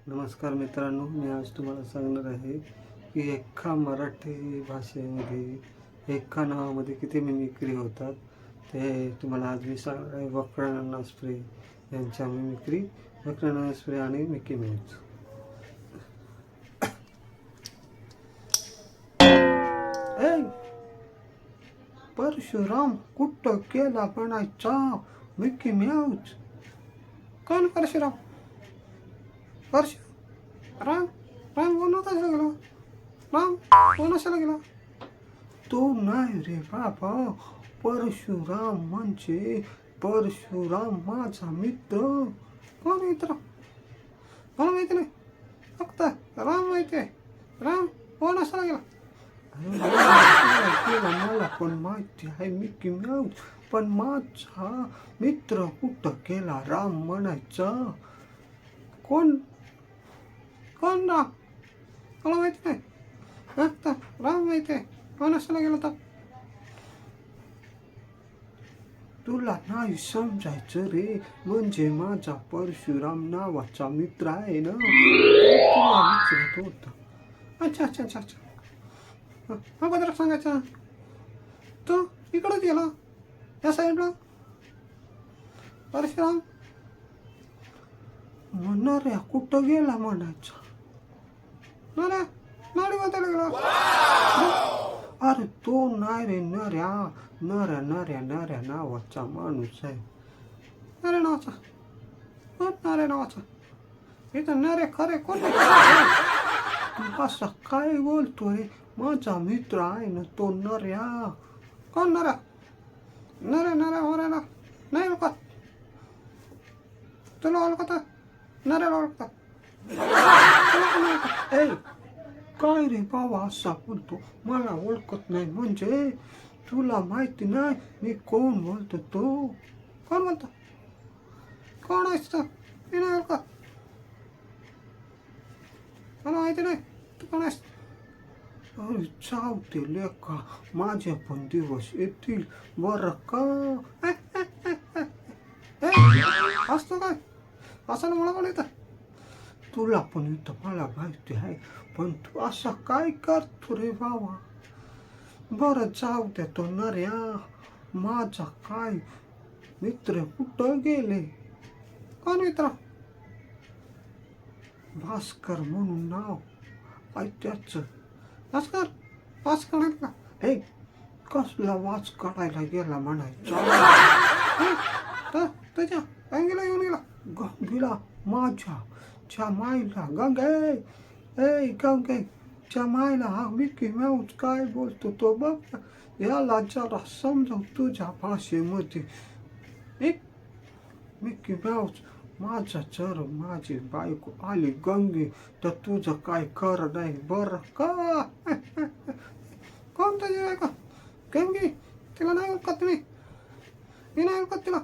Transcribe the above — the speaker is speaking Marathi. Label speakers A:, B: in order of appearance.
A: नमस्कार मित्रांनो, मी आज तुम्हाला सांगणार आहे की एका मराठी भाषेमध्ये एका नावामध्ये किती मिमिक्री होतात. ते तुम्हाला आज मी सांगणार आहे. वक्र स्प्रे यांच्या मिमिक्री, वक्र स्प्रे आणि मिकी माऊस. ए परशुराम कुठं केला बनायचा मिकी माऊस? कोण परशुराम? राम राम कोणाचा गेला? राम कोणाशाला गेला? तो नाही रे बाबा, परशुराम म्हणजे परशुराम माझा मित्र. कोण मित्र? मला माहिती नाही, फक्त राम माहिती आहे. राम कोणाशाला गेला? मला पण माहिती आहे मिकी माऊस, पण माझा मित्र कुठं गेला राम म्हणायचा. कोण कोण राम? मला माहिती नाही, फक्त राम माहिती आहे. कोणाशाला गेला तर? तुला नाही समजायचं रे, म्हणजे माझा परशुराम नावाचा मित्र आहे ना, तुला विचारत होता. अच्छा अच्छा अच्छा अच्छा, हा बदर सांगायचा. तो इकडं गेला या साईडला परशुराम. नऱ्या कुठं गेला म्हणायचा. नऱ्या नाडी वाचायला गेला. अरे तो नाही रे, नऱ्या नऱ्या नऱ्या नऱ्या नावाचा माणूस आहे. नऱ्या नावाचा? कोण नऱ्या नावाचा? इथं नरे खरे कोण? तू असं काय बोलतोय? माझा मित्र आहे ना तो नऱ्या. कोण नऱ्या? नऱ्या नऱ्या होऱ्याला नाही ओळखत. तुला ओळखत? नऱ्याला ओळखत? ए काय रे बाबा असा बोलतो? मला ओळखत नाही म्हणजे? तुला माहिती नाही मी कोण बोलतो? तो कोण बोलतो? कोण आहेस तू? मी नाही ओळखत, मला माहिती नाही तू कोण आहेस. अरे जाऊ ते लेका, माझे पण दिवस येतील बरं का. असतो काय असं मला पण येतं. तुला पण येतं मला माहिती आहे, पण तू असं काय करतो रे बाबा? बरं जाऊ दे तो नऱ्या. माझा काय मित्र कुठं गेले? कोण मित्र? भास्कर म्हणून नाव आहे त्याचं. भास्कर? वाच काढायला का? हे कसला वाच काढायला गेला म्हणायचा. त्याच्या गंगेला येऊन गेला. गंगेला माझ्या च्या माईला. गंगे ए गंगे च्या माईला हा मिकी माऊस काय बोलतो तो बघ. याला जरा समजाव तुझ्या भाषेमध्ये. एक मिकी माऊस माझा जर माझी बायको आली गंगे तर तुझं काय कर नाही बरं का. कोण तुझी बायको? गंगे? तिला नाही ओळखत तुम्ही? मी नाही ओळखत तिला.